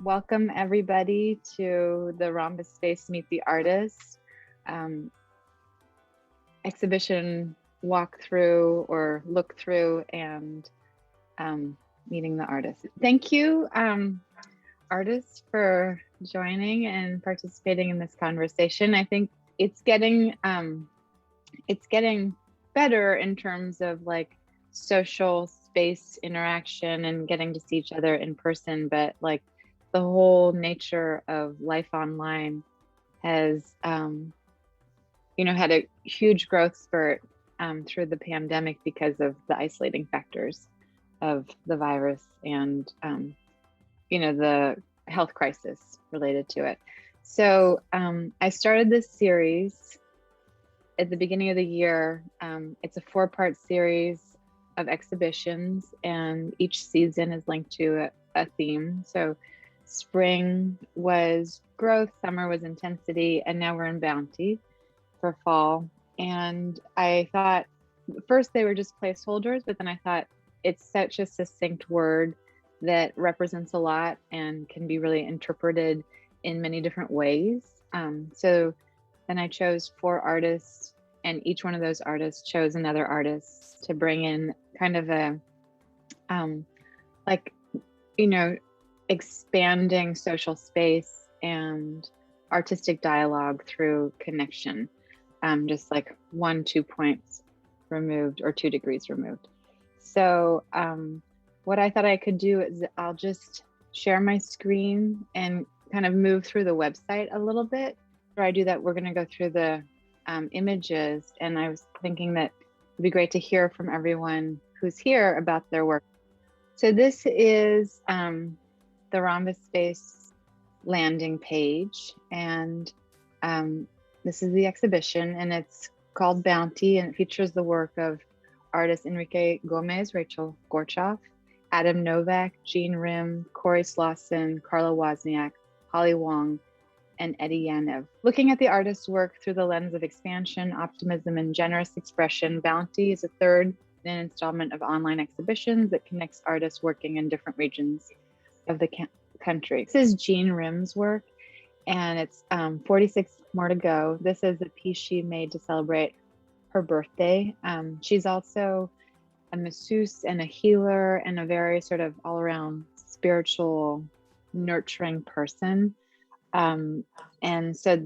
Welcome everybody to the Rhombus Space Meet the Artist exhibition walkthrough or look through and meeting the artist. Thank you, artists, for joining and participating in this conversation. I think it's getting better in terms of like social space interaction and getting to see each other in person, but like the whole nature of life online has had a huge growth spurt through the pandemic because of the isolating factors of the virus and the health crisis related to it. So I started this series at the beginning of the year. It's a 4-part series of exhibitions, and each season is linked to a theme. So spring was growth, summer was intensity, and now we're in bounty for fall. And I thought first they were just placeholders, but then I thought it's such a succinct word that represents a lot and can be really interpreted in many different ways. So then I chose 4 artists, and each one of those artists chose another artist to bring in kind of a expanding social space and artistic dialogue through connection, just like 1-2 points removed or 2 degrees removed. So what I thought I could do is I'll just share my screen and kind of move through the website a little bit. Before I do that, we're going to go through the images, and I was thinking that it'd be great to hear from everyone who's here about their work. So this is the Rhombus Space landing page, and this is the exhibition, and it's called Bounty, and it features the work of artists Enrico Gomez, Rachael Gorchov, Adamnovak, jeanrim, Corrie Slawson, Karla Wozniak, Hollywong, and Etty Yaniv. Looking at the artist's work through the lens of expansion, optimism, and generous expression, Bounty is a third in an installment of online exhibitions that connects artists working in different regions of the country. This is jeanrim's work, and it's 46 more to go. This is a piece she made to celebrate her birthday. She's also a masseuse and a healer and a very sort of all-around spiritual, nurturing person. And so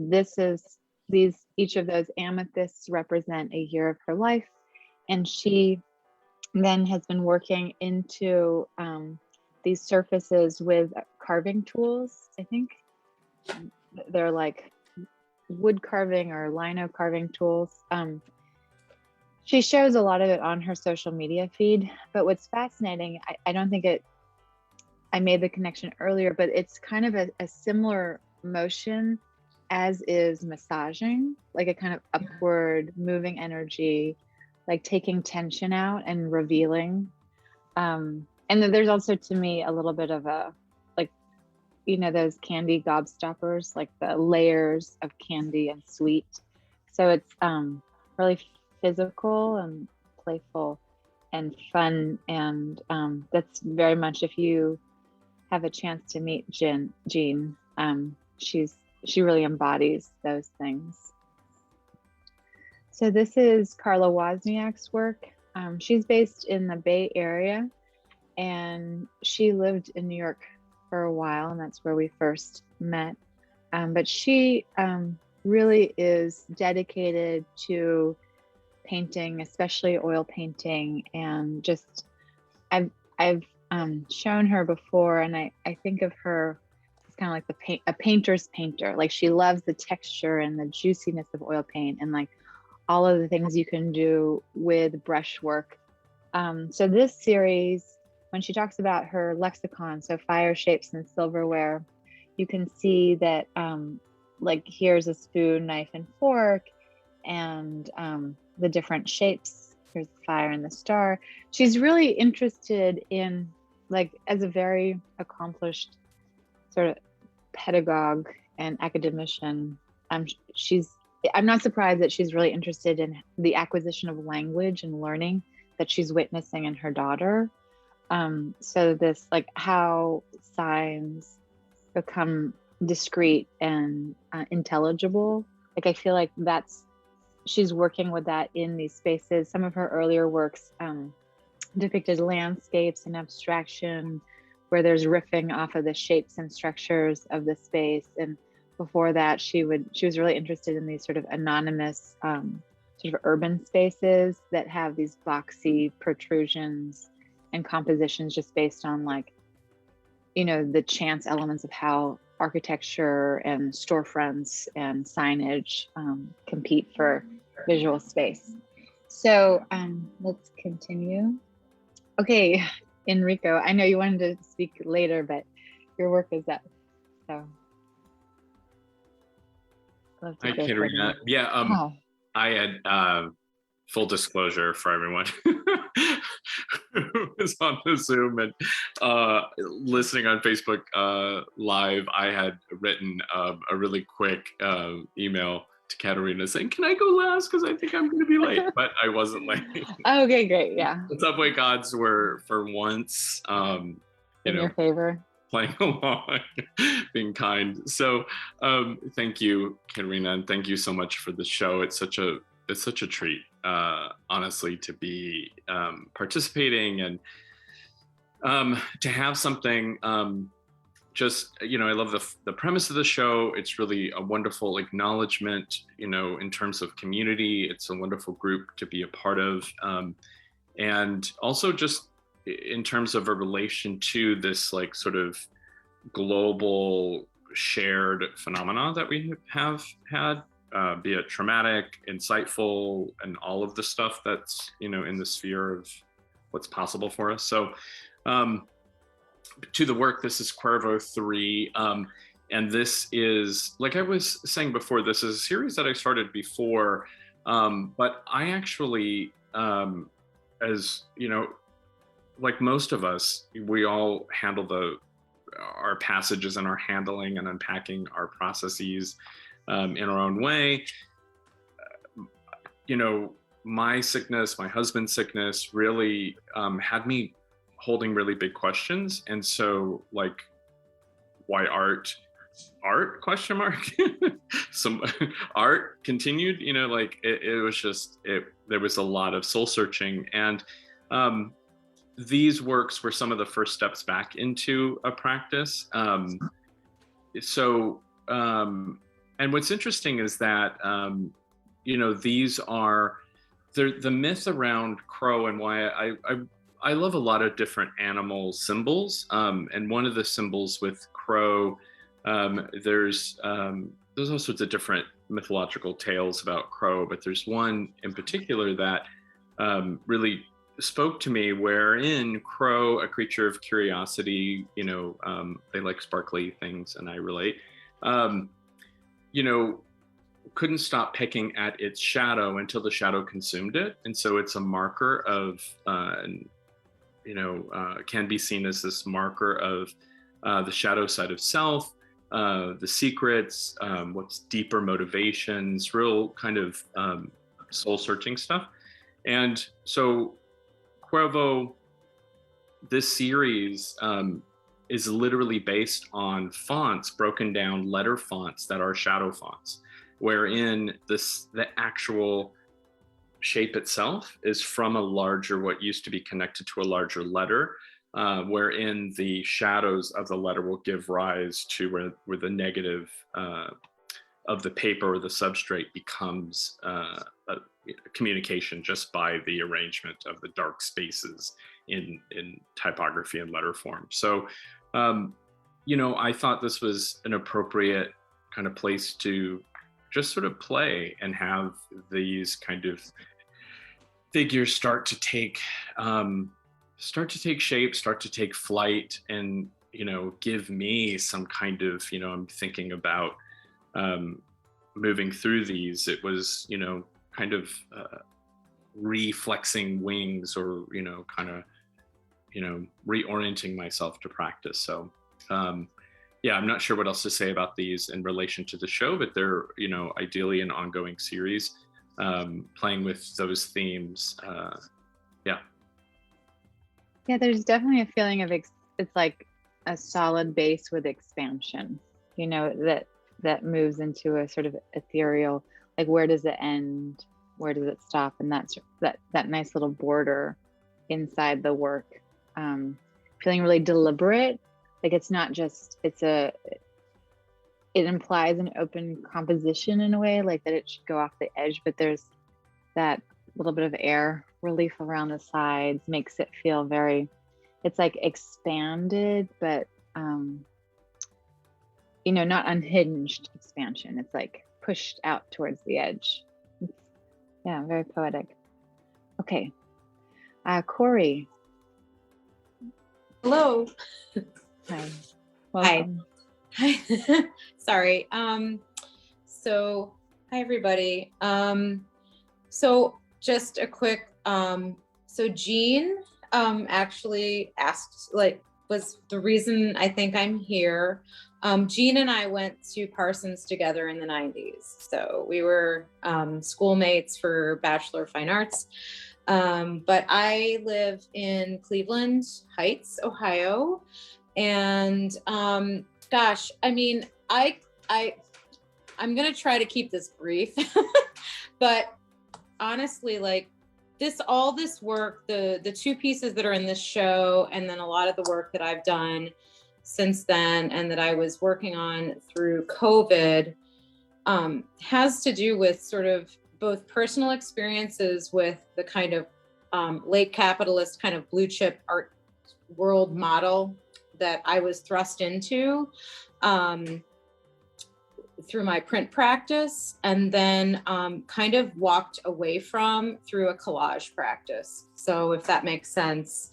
each of those amethysts represent a year of her life. And she then has been working into these surfaces with carving tools. I think they're like wood carving or lino carving tools. She shows a lot of it on her social media feed, but what's fascinating, I don't think I made the connection earlier, but it's kind of a similar motion as is massaging, like a kind of upward moving energy, like taking tension out and revealing. And then there's also, to me, a little bit of a, like, those candy gobstoppers, like the layers of candy and sweet. So it's really physical and playful and fun. And that's very much, if you have a chance to meet Jean, she really embodies those things. So this is Karla Wozniak's work. She's based in the Bay Area, and she lived in New York for a while, and that's where we first met. But she really is dedicated to painting, especially oil painting, and just I've shown her before, and I think of her as kind of like a painter's painter. Like, she loves the texture and the juiciness of oil paint, and like all of the things you can do with brushwork. So this series, when she talks about her lexicon, so fire, shapes, and silverware, you can see that like here's a spoon, knife, and fork, and the different shapes. Here's the fire and the star. She's really interested in, like, as a very accomplished sort of pedagogue and academician, I'm not surprised that she's really interested in the acquisition of language and learning that she's witnessing in her daughter. So this, like, how signs become discrete and intelligible. Like I feel like she's working with that in these spaces. Some of her earlier works depicted landscapes and abstraction, where there's riffing off of the shapes and structures of the space. And before that, she was really interested in these sort of anonymous sort of urban spaces that have these boxy protrusions and compositions just based on like, you know, the chance elements of how architecture and storefronts and signage compete for visual space. So let's continue. Okay, Enrico, I know you wanted to speak later, but your work is up. So hi, Katerina. Yeah, I had full disclosure for everyone who was on the Zoom and listening on Facebook Live. I had written a really quick email to Katerina saying, "Can I go last? Because I think I'm going to be late." But I wasn't late. Okay, great. Yeah. The subway gods were, for once, in your favor, playing along, being kind. So thank you, Katerina, and thank you so much for the show. It's such a treat, honestly, to be participating and to have something. Just, you know, I love the premise of the show. It's really a wonderful acknowledgement, you know, in terms of community. It's a wonderful group to be a part of, and also just in terms of a relation to this like sort of global shared phenomena that we have had, be it traumatic, insightful, and all of the stuff that's, you know, in the sphere of what's possible for us. So to the work, this is Cuervo 3, and this is, like I was saying before, this is a series that I started before, but I actually, as you know, like most of us, we all handle our passages and our handling and unpacking our processes in our own way. You know, my sickness, my husband's sickness really had me holding really big questions. And so like, why art question mark? Some art continued, you know, like it was just, there was a lot of soul searching. And these works were some of the first steps back into a practice. And what's interesting is that, you know, these are the myth around crow, and why I love a lot of different animal symbols. And one of the symbols with crow, there's all sorts of different mythological tales about crow, but there's one in particular that really spoke to me, wherein crow, a creature of curiosity, you know, they like sparkly things, and I relate, you know, couldn't stop pecking at its shadow until the shadow consumed it. And so it's a marker of, you know, can be seen as this marker of the shadow side of self, the secrets, what's deeper motivations, real kind of soul searching stuff. And so Cuervo, this series is literally based on fonts, broken down letter fonts that are shadow fonts, wherein the actual shape itself is from a larger, what used to be connected to a larger letter, wherein the shadows of the letter will give rise to where the negative of the paper or the substrate becomes a communication just by the arrangement of the dark spaces in typography and letter form. So, you know, I thought this was an appropriate kind of place to just sort of play and have these kind of figures start to take shape, start to take flight, and, you know, give me some kind of, you know, I'm thinking about moving through these. It was, you know, kind of reflexing wings, or, you know, kind of, you know, reorienting myself to practice. So yeah, I'm not sure what else to say about these in relation to the show, but they're, you know, ideally an ongoing series, playing with those themes. Yeah, there's definitely a feeling of it's like a solid base with expansion, you know, that moves into a sort of ethereal, like where does it end? Where does it stop? And that's that nice little border inside the work. Feeling really deliberate, like it's not just, it implies an open composition in a way, like that it should go off the edge, but there's that little bit of air relief around the sides, makes it feel very, it's like expanded, but you know, not unhinged expansion. It's like pushed out towards the edge. Yeah, very poetic. Okay. Corrie. Hello. Hi. Welcome. Hi. Sorry. So hi everybody. So just a quick, so Jean actually asked, like, was the reason I think I'm here. Jean and I went to Parsons together in the 90s. So we were schoolmates for Bachelor of Fine Arts. But I live in Cleveland Heights, Ohio. And gosh, I mean, I'm gonna try to keep this brief, but honestly, like all this work, the two pieces that are in this show, and then a lot of the work that I've done since then and that I was working on through COVID, has to do with sort of both personal experiences with the kind of late capitalist kind of blue chip art world model that I was thrust into through my print practice, and then kind of walked away from through a collage practice. So if that makes sense.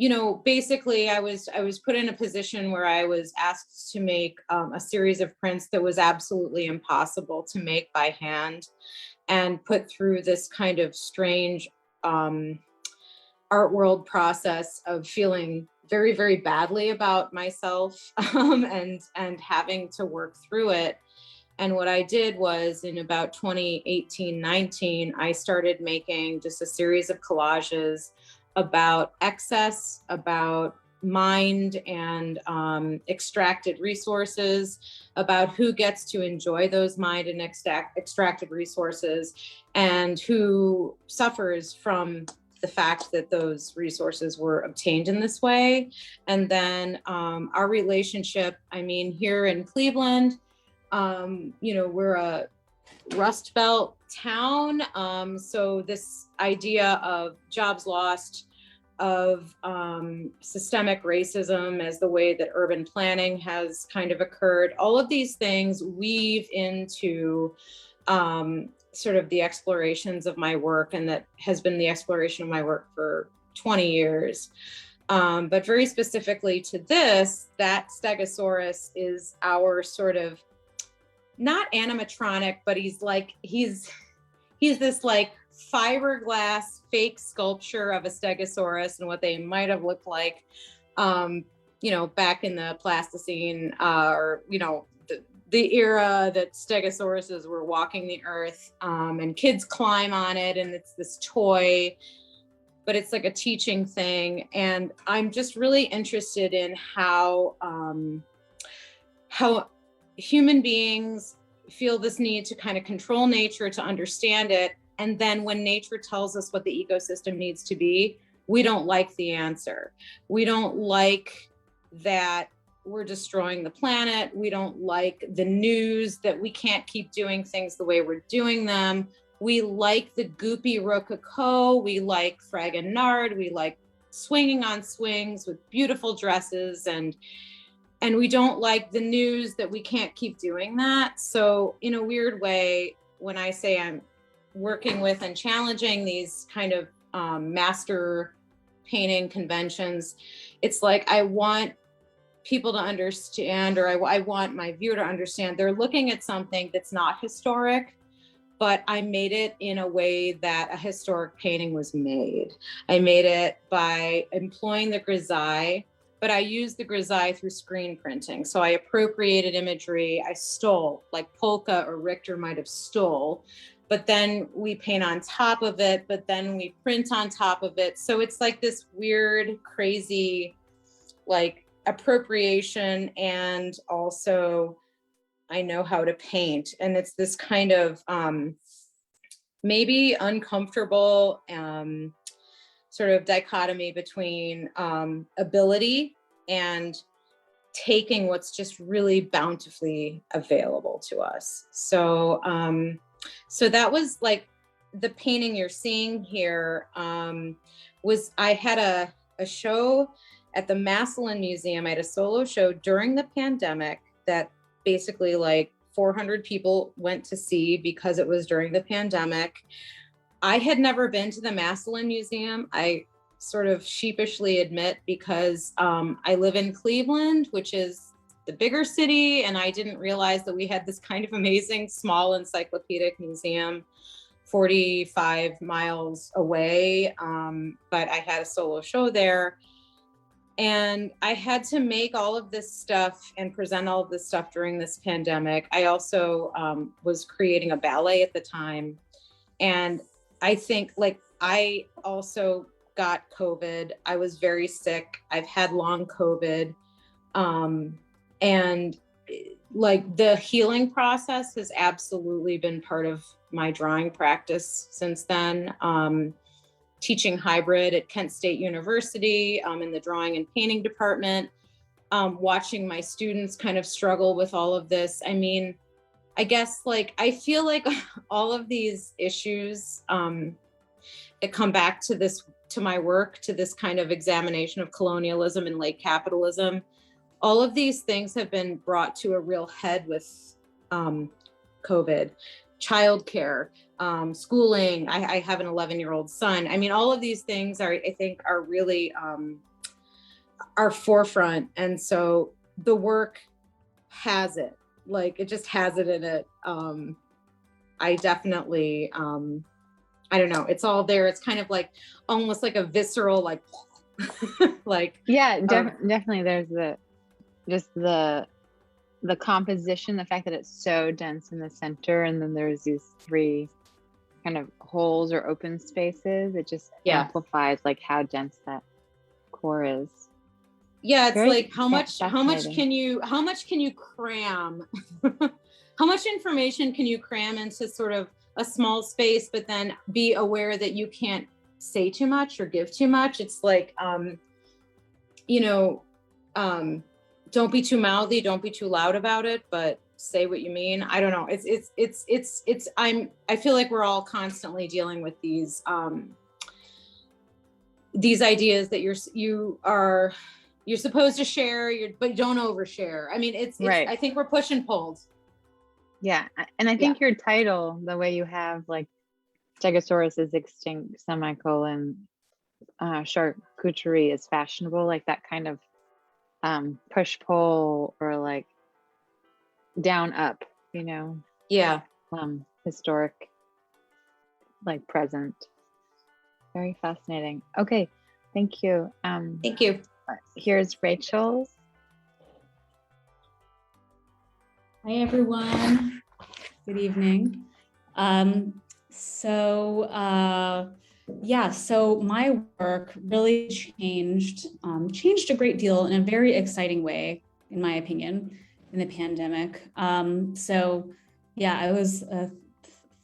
You know, basically I was put in a position where I was asked to make a series of prints that was absolutely impossible to make by hand, and put through this kind of strange art world process of feeling very, very badly about myself and having to work through it. And what I did was in about 2018-19, I started making just a series of collages about excess, about mind and extracted resources, about who gets to enjoy those mind and extracted resources, and who suffers from the fact that those resources were obtained in this way. And then our relationship, I mean, here in Cleveland, you know, we're a Rust Belt town. So this idea of jobs lost, of systemic racism as the way that urban planning has kind of occurred, all of these things weave into sort of the explorations of my work, and that has been the exploration of my work for 20 years. But very specifically to this, that Stegosaurus is our sort of, not animatronic, but he's this like fiberglass fake sculpture of a Stegosaurus and what they might have looked like, you know, back in the Pleistocene, or, you know, the era that Stegosauruses were walking the earth, and kids climb on it, and it's this toy, but it's like a teaching thing. And I'm just really interested in how human beings feel this need to kind of control nature, to understand it. And then when nature tells us what the ecosystem needs to be, we don't like the answer. We don't like that we're destroying the planet. We don't like the news that we can't keep doing things the way we're doing them. We like the goopy rococo. We like Fragonard. We like swinging on swings with beautiful dresses, and we don't like the news that we can't keep doing that. So in a weird way, when I say I'm working with and challenging these kind of master painting conventions, it's like I want people to understand, or I want my viewer to understand, they're looking at something that's not historic, but I made it in a way that a historic painting was made. I made it by employing the grisaille, but I used the grisaille through screen printing. So I appropriated imagery, I stole, like Polka or Richter might have stole, but then we paint on top of it, but then we print on top of it. So it's like this weird, crazy like appropriation, and also I know how to paint. And it's this kind of maybe uncomfortable sort of dichotomy between ability and taking what's just really bountifully available to us. So so that was like the painting you're seeing here. Was I had a show at the Massillon Museum. I had a solo show during the pandemic that basically like 400 people went to see because it was during the pandemic. I had never been to the Massillon Museum. I sort of sheepishly admit, because I live in Cleveland, which is the bigger city, and I didn't realize that we had this kind of amazing small encyclopedic museum 45 miles away. But I had a solo show there, and I had to make all of this stuff and present all of this stuff during this pandemic. I also was creating a ballet at the time. And I think like I also got COVID. I was very sick. I've had long COVID. And like the healing process has absolutely been part of my drawing practice since then. Teaching hybrid at Kent State University in the drawing and painting department, watching my students kind of struggle with all of this. I mean, I guess like, I feel like all of these issues that come back to this, to my work, to this kind of examination of colonialism and late capitalism, all of these things have been brought to a real head with COVID. Childcare, schooling. I have an 11-year-old son. I mean, all of these things are, I think, are really our forefront. And so the work has it, like it just has it in it. I definitely, I don't know, it's all there. It's kind of like almost like a visceral, like, like. Yeah, definitely. There's the composition, the fact that it's so dense in the center, and then there's these three kind of holes or open spaces. It just amplifies like how dense that core is. Yeah, it's very, like how much can you cram? How much information can you cram into sort of a small space, but then be aware that you can't say too much or give too much? It's like you know, don't be too mouthy, don't be too loud about it, but say what you mean. I don't know. I feel like we're all constantly dealing with these ideas that you're supposed to share, but don't overshare. I mean, it's right. I think we're push and pulled. Yeah. And I think your title, the way you have like Stegosaurus is extinct, semicolon, charcuterie is fashionable, like that kind of push pull or like down up, you know. Historic, like present. Very fascinating. Okay, thank you. Thank you. Here's Rachel's. Hi everyone, good evening. So my work really changed a great deal in a very exciting way, in my opinion, in the pandemic. I was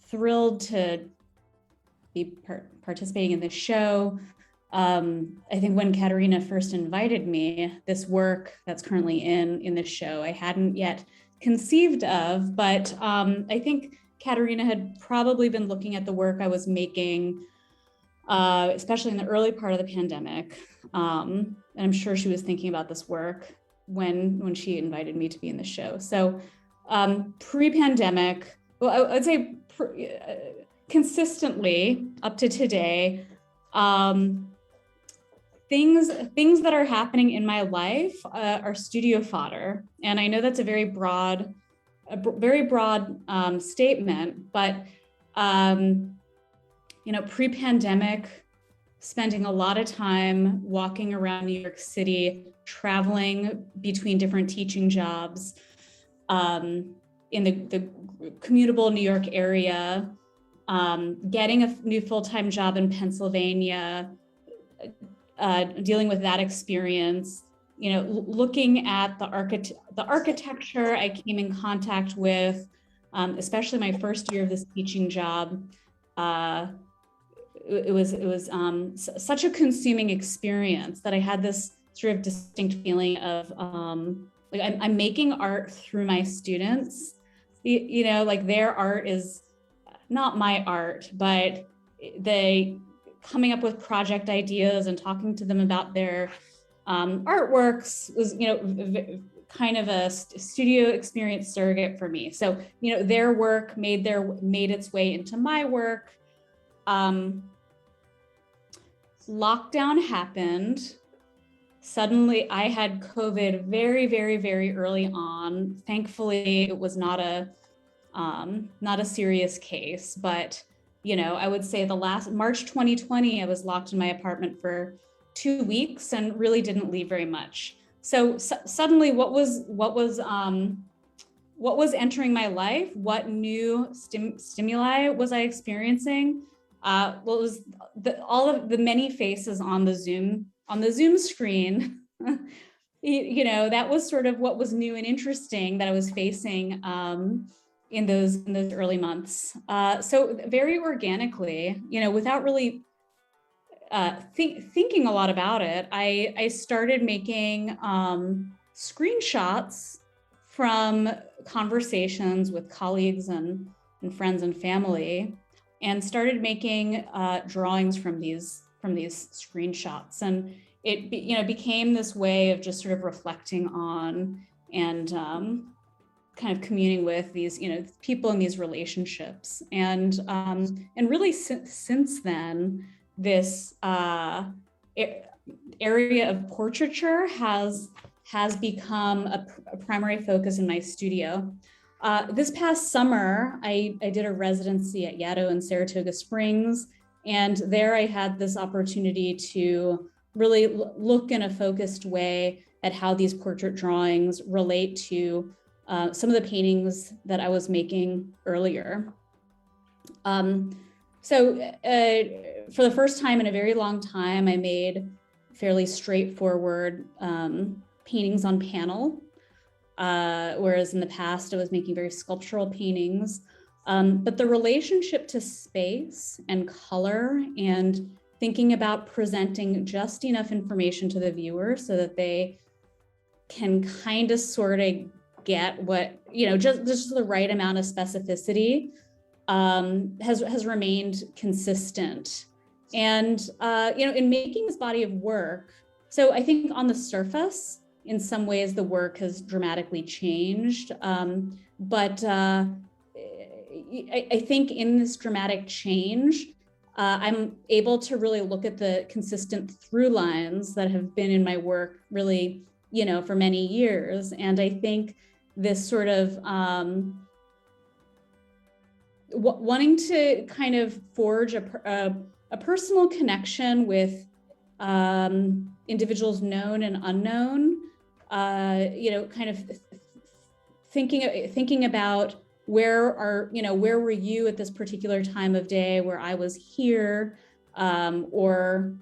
thrilled to be participating in this show. I think when Katerina first invited me, this work that's currently in this show, I hadn't yet conceived of, but I think Katerina had probably been looking at the work I was making, especially in the early part of the pandemic. And I'm sure she was thinking about this work when she invited me to be in the show. So pre-pandemic, well, I would say consistently up to today, things that are happening in my life are studio fodder. And I know that's a very broad statement, but pre-pandemic, spending a lot of time walking around New York City, traveling between different teaching jobs in the commutable New York area, getting a new full-time job in Pennsylvania, dealing with that experience, looking at the architecture I came in contact with, especially my first year of this teaching job, it was such a consuming experience that I had this sort of distinct feeling of like I'm making art through my students. Like their art is not my art, but they coming up with project ideas and talking to them about their artworks was, kind of a studio experience surrogate for me. So, their work made its way into my work. Lockdown happened. Suddenly I had COVID very, very, very early on. Thankfully, it was not a serious case, but I would say the last March 2020, I was locked in my apartment for 2 weeks and really didn't leave very much. So suddenly, what was entering my life? What new stimuli was I experiencing? What was all of the many faces on the Zoom screen? That was sort of what was new and interesting that I was facing in those early months. So very organically, without really thinking a lot about it, I started making screenshots from conversations with colleagues and friends and family, and started making drawings from these screenshots. And it became this way of just sort of reflecting on and kind of communing with these people in these relationships. And really since then, this area of portraiture has become a primary focus in my studio. This past summer, I did a residency at Yaddo in Saratoga Springs, and there I had this opportunity to really look in a focused way at how these portrait drawings relate to some of the paintings that I was making earlier. So for the first time in a very long time, I made fairly straightforward paintings on panel, whereas in the past I was making very sculptural paintings. But the relationship to space and color and thinking about presenting just enough information to the viewer so that they can kind of sort of get what, just the right amount of specificity has remained consistent. And, in making this body of work, so I think on the surface, in some ways, the work has dramatically changed. But I think in this dramatic change, I'm able to really look at the consistent through lines that have been in my work really, for many years. And I think this sort of wanting to kind of forge a personal connection with individuals known and unknown, kind of thinking about where were you at this particular time of day where I was here, or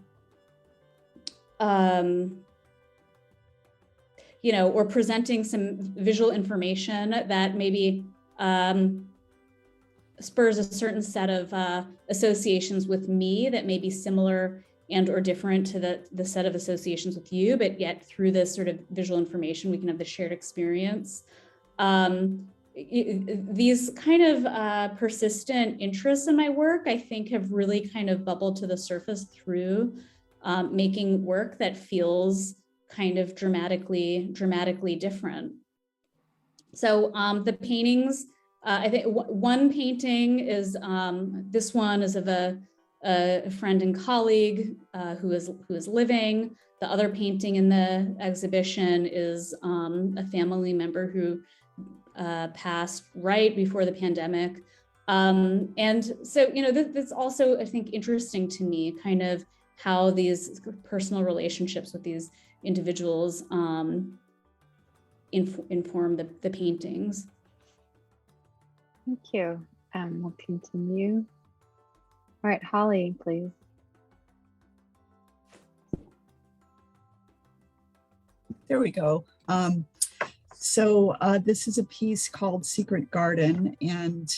presenting some visual information that maybe spurs a certain set of associations with me that may be similar and or different to the set of associations with you, but yet through this sort of visual information, we can have the shared experience. These kind of persistent interests in my work, I think, have really kind of bubbled to the surface through making work that feels kind of dramatically different. So the paintings, I think one painting is, this one is of a friend and colleague who is living. The other painting in the exhibition is a family member who passed right before the pandemic. And so, that's also, I think, interesting to me, kind of how these personal relationships with these individuals inform the paintings. Thank you. We'll continue. All right, Holly, please. There we go. This is a piece called Secret Garden, and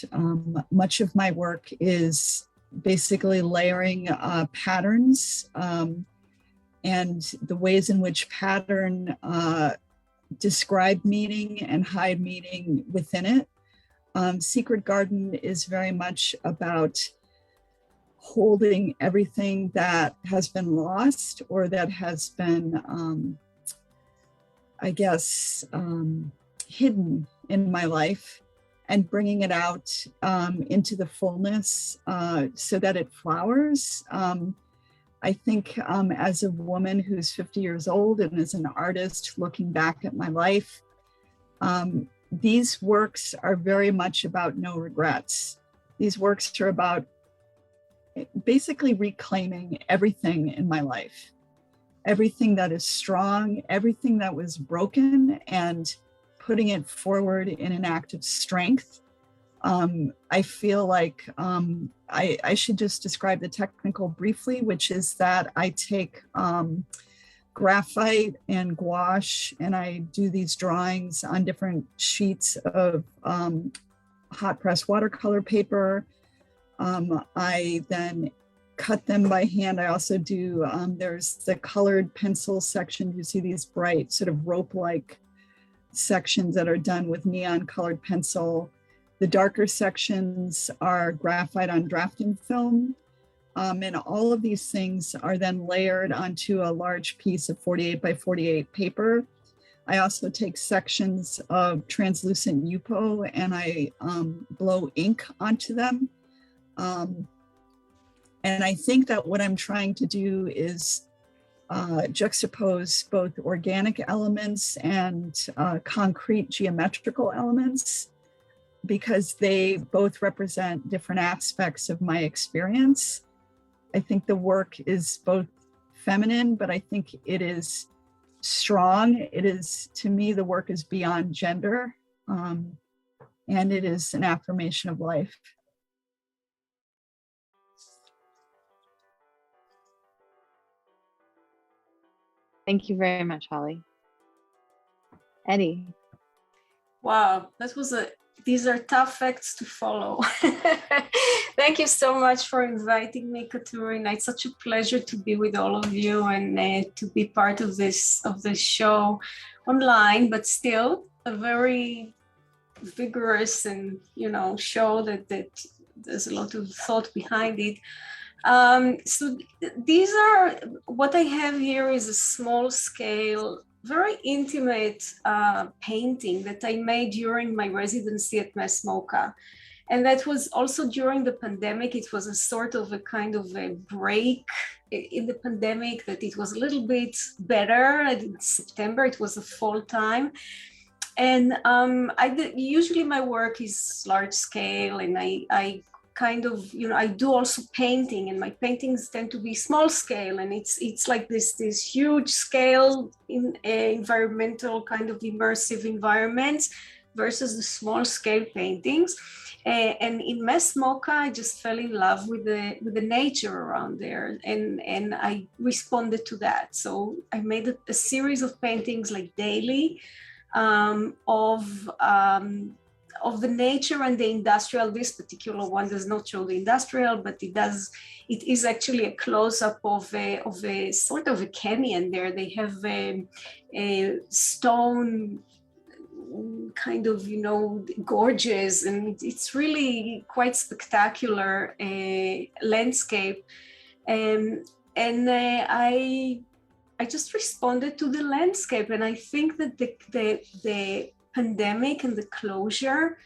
much of my work is basically layering patterns and the ways in which pattern describe meaning and hide meaning within it. Secret Garden is very much about holding everything that has been lost or that has been, hidden in my life, and bringing it out into the fullness so that it flowers. I think as a woman who's 50 years old and as an artist looking back at my life, these works are very much about no regrets. These works are about basically reclaiming everything in my life, everything that is strong, everything that was broken, and putting it forward in an act of strength. I feel like I should just describe the technical briefly, which is that I take graphite and gouache, and I do these drawings on different sheets of hot press watercolor paper. I then cut them by hand. I also do, there's the colored pencil section. You see these bright sort of rope-like sections that are done with neon colored pencil. The darker sections are graphite on drafting film. And all of these things are then layered onto a large piece of 48 by 48 paper. I also take sections of translucent Yupo and I blow ink onto them. And I think that what I'm trying to do is juxtapose both organic elements and concrete geometrical elements, because they both represent different aspects of my experience. I think the work is both feminine, but I think it is strong. It is, to me, the work is beyond gender, and it is an affirmation of life. Thank you very much, Holly. Etty. Wow, these are tough acts to follow. Thank you so much for inviting me, Katerina. It's such a pleasure to be with all of you and to be part of this show online, but still a very vigorous and show that there's a lot of thought behind it. So these are, what I have here is a small scale, very intimate painting that I made during my residency at Mass MoCA. And that was also during the pandemic. It was a sort of a kind of a break in the pandemic, that it was a little bit better. In September, it was a fall time. And usually my work is large scale, and I kind of, I do also painting, and my paintings tend to be small scale, and it's like this huge scale in environmental kind of immersive environments versus the small scale paintings. And in Mass MoCA, I just fell in love with the nature around there, and I responded to that. So I made a series of paintings like daily of the nature and the industrial. This particular one does not show the industrial, but it is actually a close-up of a sort of a canyon there. They have a stone kind of, gorges, and it's really quite spectacular landscape. And I just responded to the landscape, and I think that the pandemic and the closure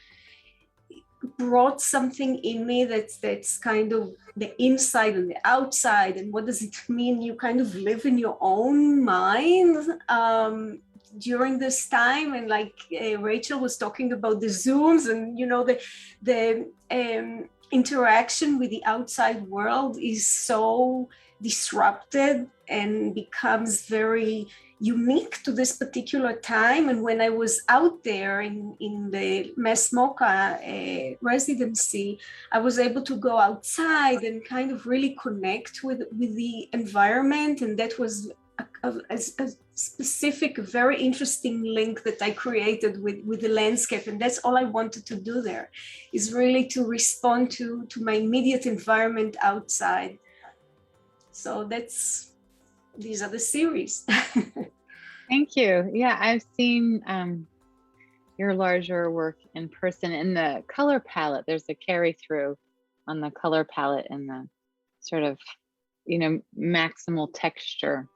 brought something in me that's kind of the inside and the outside, and what does it mean you kind of live in your own mind during this time. And like Rachel was talking about the Zooms, and the interaction with the outside world is so disrupted and becomes very unique to this particular time. And when I was out there in the Mass MoCA residency, I was able to go outside and kind of really connect with the environment, and that was a specific, very interesting link that I created with the landscape. And that's all I wanted to do there, is really to respond to my immediate environment outside. So these are the series. Thank you. Yeah, I've seen your larger work in person. In the color palette, there's a carry through on the color palette and the sort of, maximal texture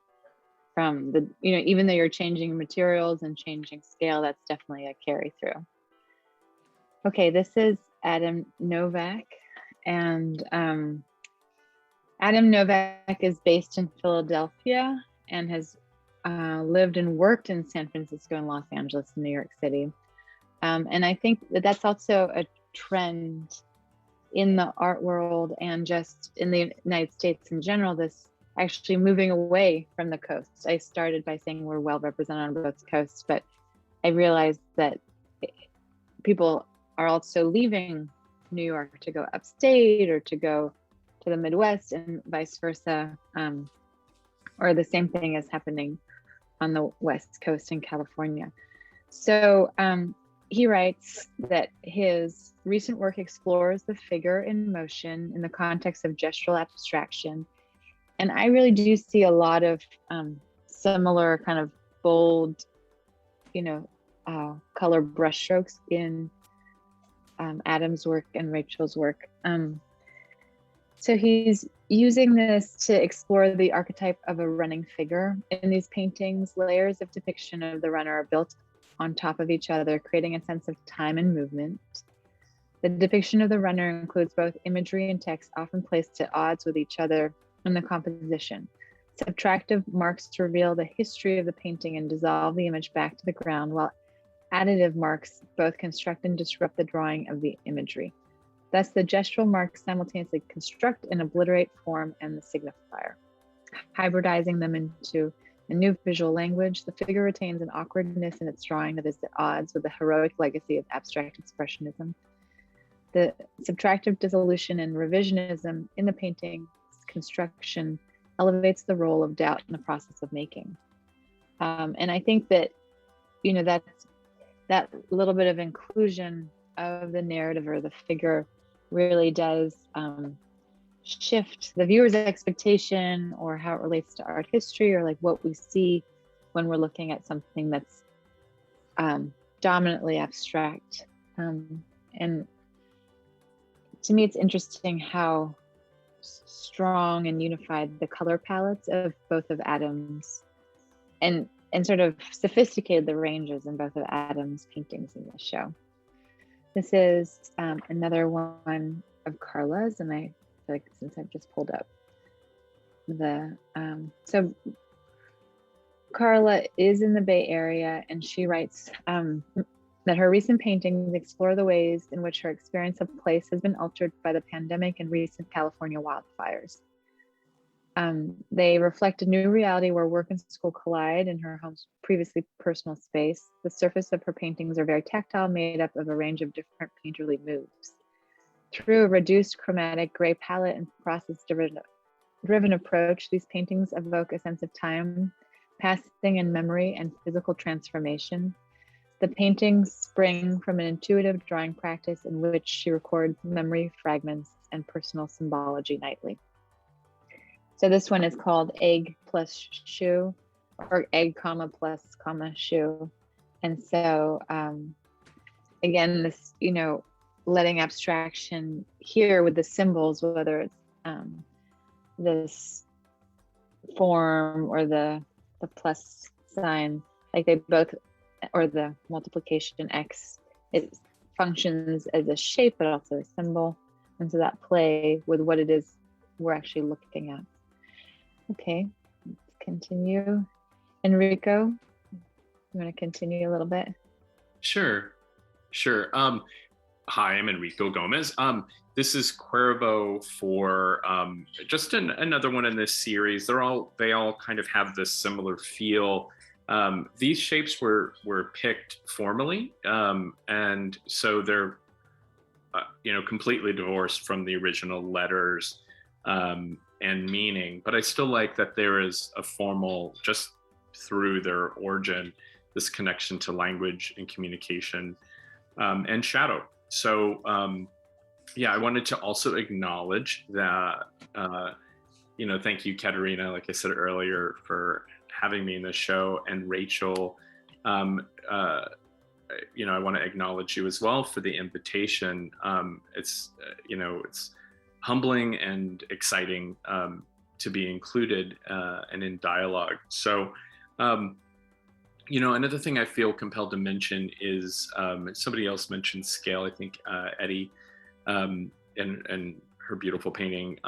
from the, even though you're changing materials and changing scale, that's definitely a carry through. Okay, this is Adam Novak. And Adam Novak is based in Philadelphia and has lived and worked in San Francisco and Los Angeles and New York City. And I think that that's also a trend in the art world and just in the United States in general, this actually moving away from the coast. I started by saying we're well represented on both coasts, but I realized that people are also leaving New York to go upstate or to go to the Midwest and vice versa. Or the same thing is happening on the West Coast in California. So he writes that his recent work explores the figure in motion in the context of gestural abstraction. And I really do see a lot of similar kind of bold, color brushstrokes in Adam's work and Rachael's work. So he's using this to explore the archetype of a running figure. In these paintings, layers of depiction of the runner are built on top of each other, creating a sense of time and movement. The depiction of the runner includes both imagery and text, often placed at odds with each other in the composition. Subtractive marks to reveal the history of the painting and dissolve the image back to the ground, while additive marks both construct and disrupt the drawing of the imagery. Thus, the gestural marks simultaneously construct and obliterate form and the signifier. Hybridizing them into a new visual language, the figure retains an awkwardness in its drawing that is at odds with the heroic legacy of abstract expressionism. The subtractive dissolution and revisionism in the painting's construction elevates the role of doubt in the process of making. And I think that, that little bit of inclusion of the narrative or the figure really does shift the viewer's expectation or how it relates to art history or like what we see when we're looking at something that's dominantly abstract. And to me, it's interesting how strong and unified the color palettes of both of Adam's and sort of sophisticated the ranges in both of Adam's paintings in this show. This is another one of Karla's, and I feel like since I've just pulled up so Karla is in the Bay Area, and she writes that her recent paintings explore the ways in which her experience of place has been altered by the pandemic and recent California wildfires. They reflect a new reality where work and school collide in her home's previously personal space. The surface of her paintings are very tactile, made up of a range of different painterly moves. Through a reduced chromatic gray palette and process-driven approach, these paintings evoke a sense of time, passing and memory, and physical transformation. The paintings spring from an intuitive drawing practice in which she records memory fragments and personal symbology nightly. So this one is called Egg plus Shoe, or Egg, plus, shoe. And so again, this, letting abstraction here with the symbols, whether it's this form or the plus sign, like they both, or the multiplication X, it functions as a shape, but also a symbol. And so that play with what it is we're actually looking at. Okay, let's continue. Enrico, you want to continue a little bit? Sure. Hi, I'm Enrico Gomez. This is Cuervo for just another one in this series. They all kind of have this similar feel. These shapes were picked formally, and so they're completely divorced from the original letters. and meaning, but I still like that there is a formal, just through their origin, this connection to language and communication, and shadow. So yeah, I wanted to also acknowledge that, thank you, Katerina, like I said earlier, for having me in the show, and Rachel, I want to acknowledge you as well for the invitation. It's humbling and exciting to be included and in dialogue. So, another thing I feel compelled to mention is somebody else mentioned scale. I think Etty and her beautiful painting.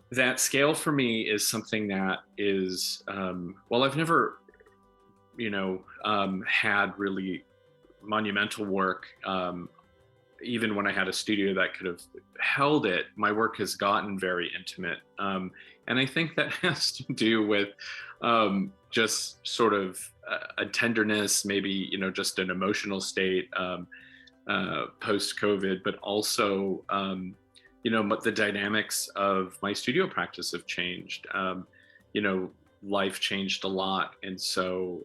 That scale for me is something that is, I've never, had really monumental work. Even when I had a studio that could have held it, my work has gotten very intimate. And I think that has to do with just sort of a tenderness, maybe, just an emotional state post-COVID, but also, but the dynamics of my studio practice have changed. Life changed a lot. And so,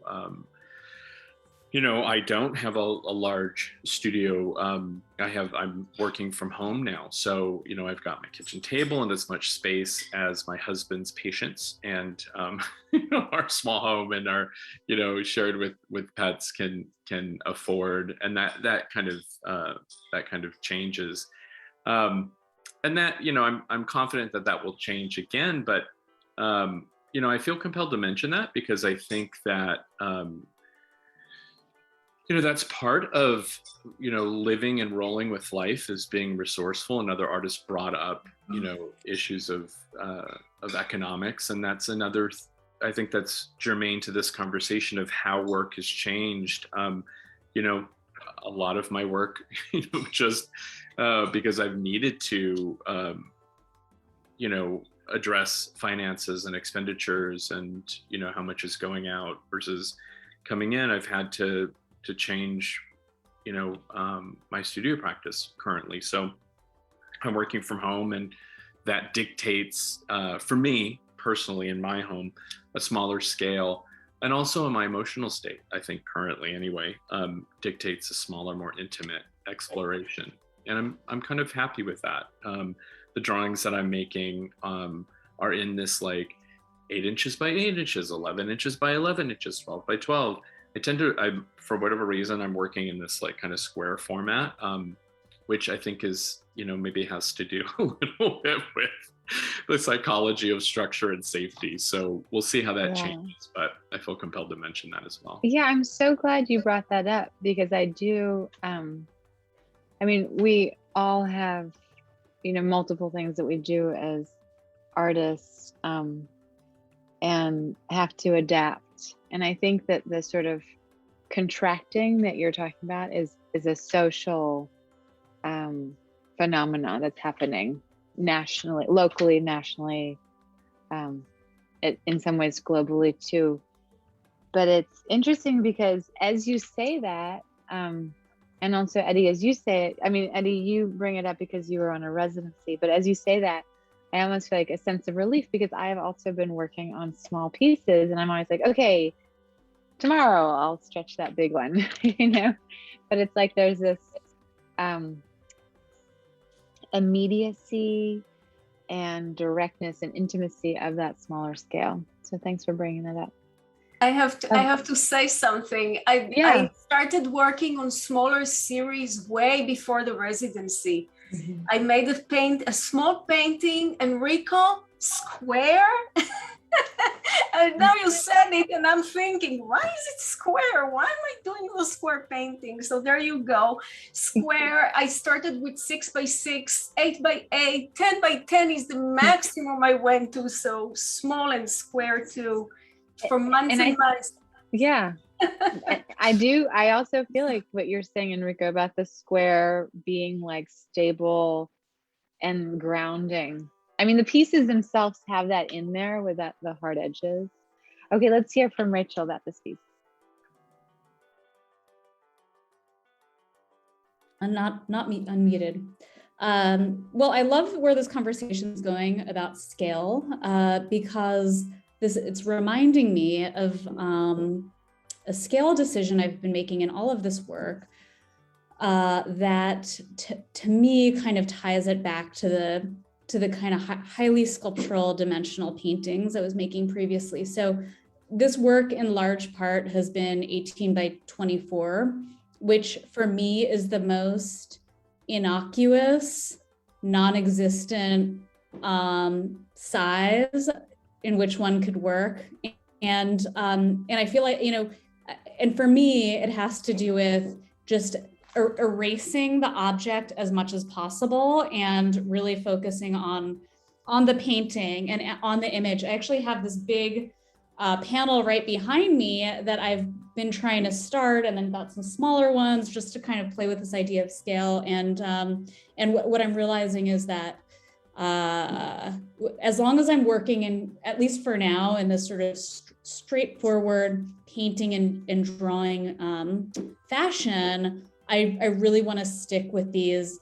I don't have a large studio. I'm working from home now. So, I've got my kitchen table and as much space as my husband's patients, and, our small home and our, shared with pets can afford. And that kind of changes. And that, I'm confident that will change again, but, I feel compelled to mention that because I think that, that's part of, living and rolling with life, is being resourceful. And other artists brought up, issues of economics. And that's another, I think that's germane to this conversation of how work has changed. A lot of my work, just because I've needed to, address finances and expenditures and, how much is going out versus coming in, I've had to change, my studio practice currently. So I'm working from home, and that dictates, for me personally in my home, a smaller scale, and also in my emotional state, I think currently anyway, dictates a smaller, more intimate exploration. And I'm kind of happy with that. The drawings that I'm making are in this like 8 inches by 8 inches, 11 inches by 11 inches, 12 by 12. For whatever reason, I'm working in this like kind of square format, which I think is, maybe has to do a little bit with the psychology of structure and safety. So we'll see how that changes, but I feel compelled to mention that as well. Yeah, I'm so glad you brought that up, because I do, we all have, multiple things that we do as artists, and have to adapt. And I think that the sort of contracting that you're talking about is a social phenomena that's happening nationally, locally, nationally, in some ways globally too. But it's interesting because as you say that, and also Etty, as you say it, Etty, you bring it up because you were on a residency, but as you say that, I almost feel like a sense of relief, because I have also been working on small pieces, and I'm always like, okay, tomorrow I'll stretch that big one, but it's like there's this immediacy and directness and intimacy of that smaller scale. So thanks for bringing that up. I have to say something. I started working on smaller series way before the residency. Mm-hmm. I made a small painting, Enrico, square. And now you said it, and I'm thinking, why is it square? Why am I doing a square painting? So there you go, square. I started with 6 by 6, 8 by 8, 10 by 10 is the maximum I went to. So small and square too, for months and months. Yeah, I also feel like what you're saying, Enrico, about the square being like stable and grounding. The pieces themselves have that in there with the hard edges. Okay, let's hear from Rachael about this piece. I'm not unmuted. Well, I love where this conversation is going about scale, because it's reminding me of a scale decision I've been making in all of this work, that to me kind of ties it back to the kind of highly sculptural dimensional paintings I was making previously. So this work in large part has been 18 by 24, which for me is the most innocuous, non-existent size in which one could work. And I feel like, and for me, it has to do with just erasing the object as much as possible and really focusing on the painting and on the image. I actually have this big panel right behind me that I've been trying to start, and then got some smaller ones just to kind of play with this idea of scale. And what I'm realizing is that as long as I'm working in, at least for now, in this sort of straightforward painting and drawing fashion, I really want to stick with these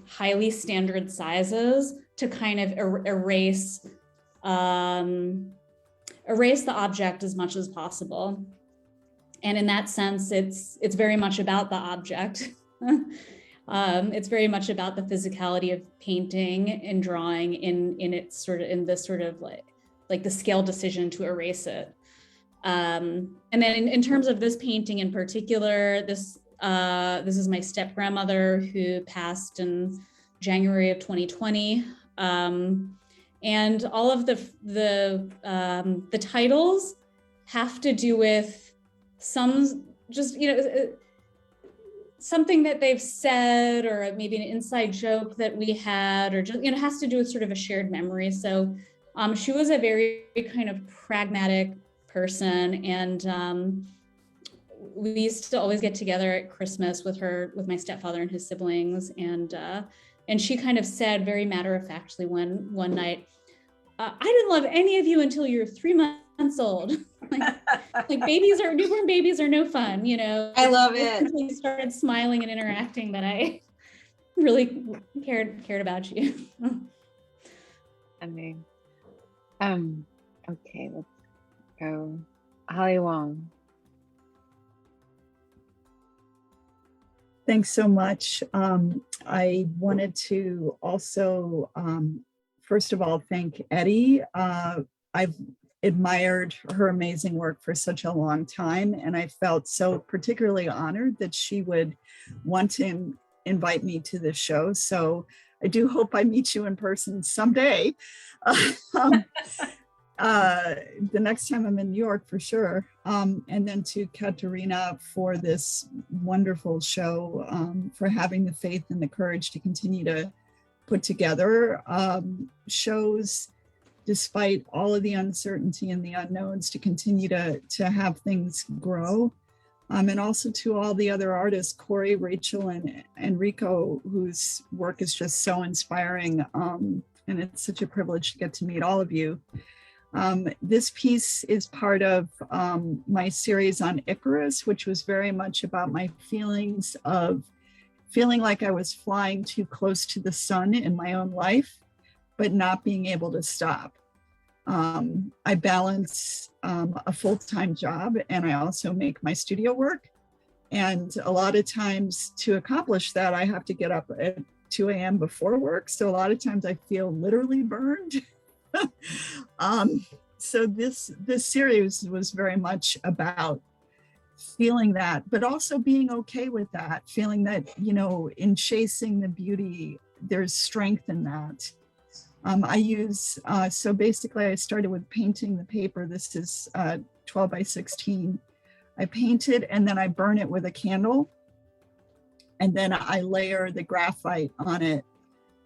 highly standard sizes to kind of erase the object as much as possible. And in that sense, it's very much about the object. It's very much about the physicality of painting and drawing in this sort of like the scale decision to erase it. And then in terms of this painting in particular, this is my step grandmother who passed in January of 2020. And all of the titles have to do with something that they've said, or maybe an inside joke that we had, or just, has to do with sort of a shared memory. So she was a very kind of pragmatic person, and we used to always get together at Christmas with my stepfather and his siblings, and she kind of said very matter-of-factly one night, I didn't love any of you until you're 3 months old. like newborn babies are no fun, I love it. Until you started smiling and interacting that I really cared about you. I mean, okay, let's go. Hollywong. Thanks so much. I wanted to also, first of all, thank Etty. I've admired her amazing work for such a long time, and I felt so particularly honored that she would want to invite me to the show. So I do hope I meet you in person someday. The next time I'm in New York, for sure. And then to Katerina for this wonderful show, for having the faith and the courage to continue to put together shows despite all of the uncertainty and the unknowns, to continue to have things grow. And also to all the other artists, Corrie, Rachael, and Enrico, whose work is just so inspiring. And it's such a privilege to get to meet all of you. This piece is part of my series on Icarus, which was very much about my feelings of feeling like I was flying too close to the sun in my own life, but not being able to stop. I balance a full-time job, and I also make my studio work. And a lot of times to accomplish that, I have to get up at 2 a.m. before work. So a lot of times I feel literally burned. So this series was very much about feeling that, but also being okay with that, feeling that, in chasing the beauty, there's strength in that. I use, so basically I started with painting the paper. This is 12 by 16. I paint it and then I burn it with a candle. And then I layer the graphite on it.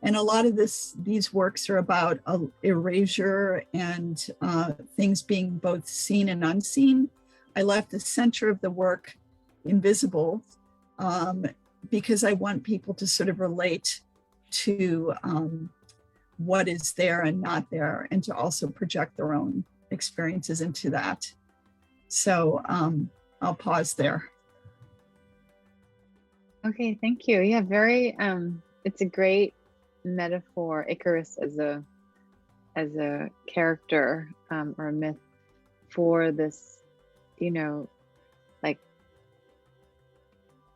And a lot of these works are about erasure and things being both seen and unseen. I left the center of the work invisible because I want people to sort of relate to what is there and not there, and to also project their own experiences into that. So I'll pause there. Okay, thank you. Yeah, very, it's a great metaphor, Icarus as a character or a myth for this, you know, like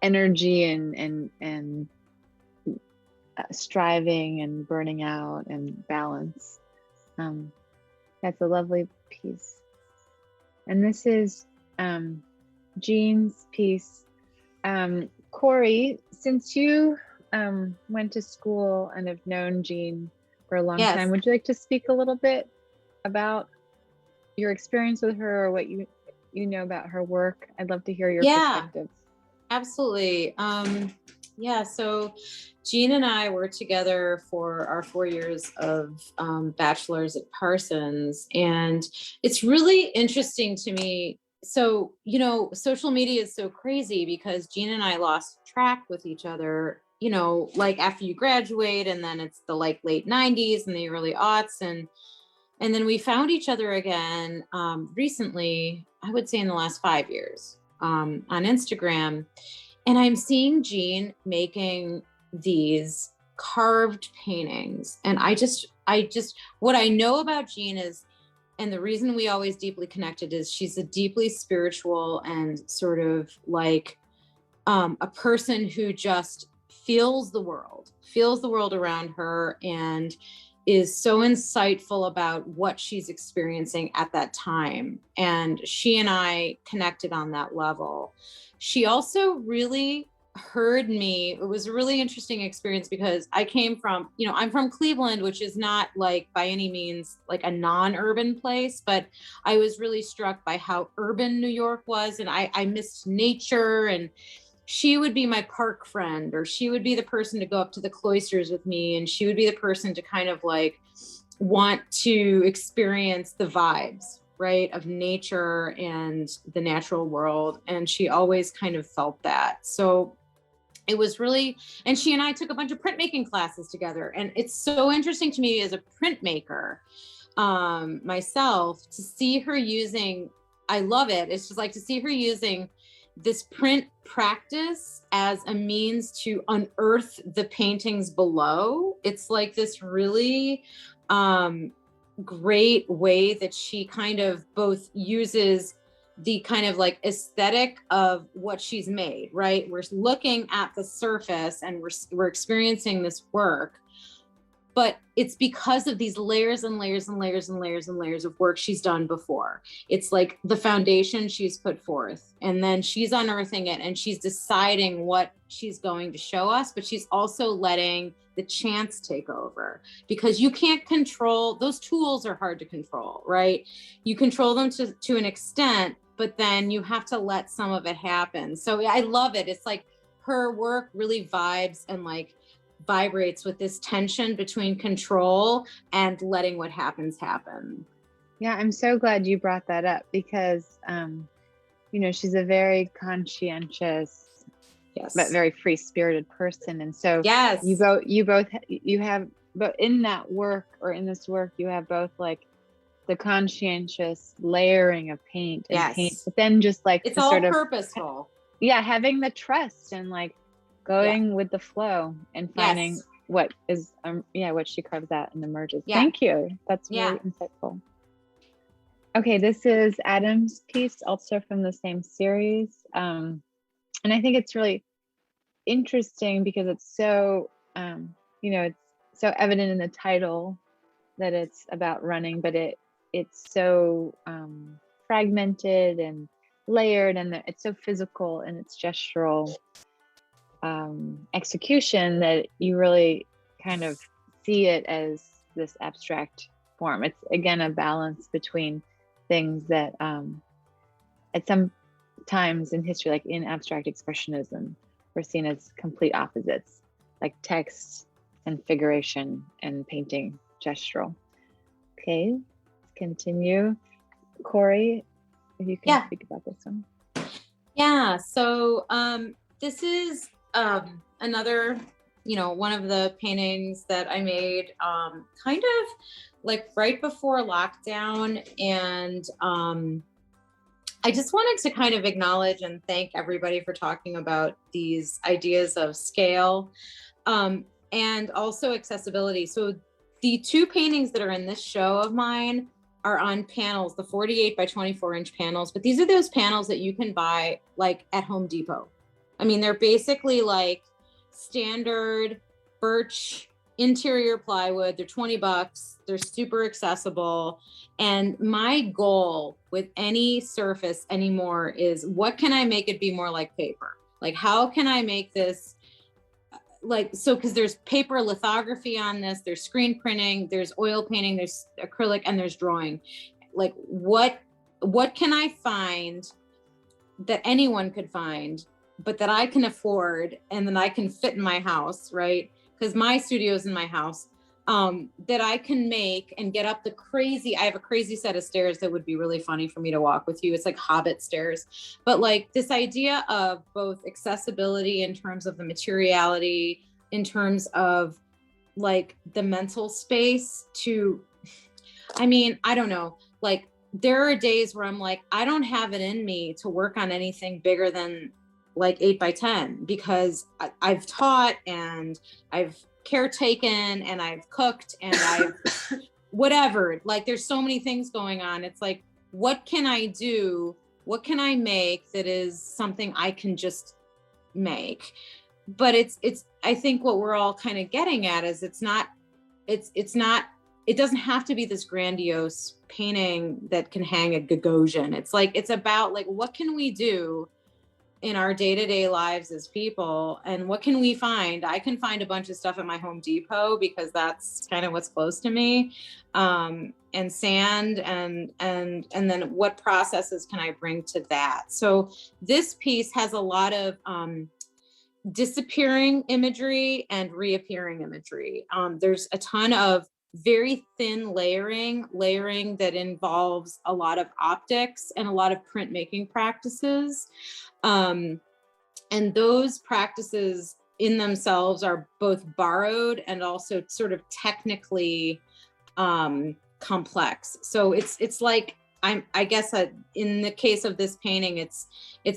energy and striving and burning out and balance. That's a lovely piece. And this is Jean's piece. Corrie, since you went to school and have known Jean for a long time, would you like to speak a little bit about your experience with her, or what you know about her work? I'd love to hear your perspective. Absolutely. So Jean and I were together for our 4 years of bachelor's at Parsons, and it's really interesting to me. So, you know, social media is so crazy because Jean and I lost track with each other, you know, like after you graduate, and then it's the like late 90s and the early aughts, and then we found each other again recently, I would say in the last 5 years on Instagram. And I'm seeing Jean making these carved paintings. And I just, what I know about Jean is, and the reason we always deeply connected is she's a deeply spiritual and sort of like a person who just feels the world around her, and is so insightful about what she's experiencing at that time. And she and I connected on that level. She also really heard me. It was a really interesting experience because I came from, you know, I'm from Cleveland, which is not like by any means like a non-urban place, but I was really struck by how urban New York was. And I missed nature, and she would be my park friend, or she would be the person to go up to the cloisters with me. And she would be the person to kind of like want to experience the vibes, right, of nature and the natural world. And she always kind of felt that. So it was really, and she and I took a bunch of printmaking classes together. And it's so interesting to me as a printmaker myself to see her using, I love it. It's just like to see her using this print practice as a means to unearth the paintings below. It's like this really great way that she kind of both uses the kind of like aesthetic of what she's made, right? We're looking at the surface and we're experiencing this work, but it's because of these layers and layers and layers and layers and layers of work she's done before. It's like the foundation she's put forth, and then she's unearthing it and she's deciding what she's going to show us, but she's also letting the chance take over, because you can't control, those tools are hard to control, right? You control them to an extent, but then you have to let some of it happen. So I love it. It's like her work really vibes and like vibrates with this tension between control and letting what happens happen. Yeah, I'm so glad you brought that up, because you know, she's a very conscientious, but very free-spirited person. And so you have, but in that work, or in this work, you have both like the conscientious layering of paint and paint, but then just like it's all purposeful. Having the trust and like going with the flow and finding what is what she carves out and emerges. Thank you. That's really insightful. Okay, this is Adam's piece, also from the same series. And I think it's really interesting because it's so, you know, it's so evident in the title that it's about running, but it's so fragmented and layered, and it's so physical in its gestural execution that you really kind of see it as this abstract form. It's again a balance between things that at some times in history, like in abstract expressionism, were seen as complete opposites, like text and figuration and painting gestural. Okay, let's continue. Corrie, if you can speak about this one. Yeah, so this is another, you know, one of the paintings that I made kind of like right before lockdown. And I just wanted to kind of acknowledge and thank everybody for talking about these ideas of scale. and also accessibility. So the two paintings that are in this show of mine are on panels, the 48 by 24 inch panels, but these are those panels that you can buy like at Home Depot. I mean, they're basically like standard birch interior plywood. They're $20. They're super accessible. And my goal with any surface anymore is, what can I make it be more like paper? Like, how can I make this like, so, because there's paper lithography on this, there's screen printing, there's oil painting, there's acrylic, and there's drawing. Like, what can I find that anyone could find, but that I can afford and then I can fit in my house, right? Because my studio's in my house, that I can make and get up the crazy, I have a crazy set of stairs that would be really funny for me to walk with you. It's like Hobbit stairs. But like this idea of both accessibility in terms of the materiality, in terms of like the mental space to, I mean, I don't know, like there are days where I'm like, I don't have it in me to work on anything bigger than like 8 by 10, because I've taught and I've caretaken and I've cooked and I've whatever, like there's so many things going on. It's like, what can I do? What can I make that is something I can just make? But it's I think what we're all kind of getting at is it doesn't have to be this grandiose painting that can hang a Gagosian. It's like, it's about like, what can we do in our day-to-day lives as people, and what can we find? I can find a bunch of stuff at my Home Depot because that's kind of what's close to me, and sand, and then what processes can I bring to that? So this piece has a lot of disappearing imagery and reappearing imagery. There's a ton of very thin layering that involves a lot of optics and a lot of printmaking practices. And those practices in themselves are both borrowed and also sort of technically complex. So it's like, I guess in the case of this painting, it's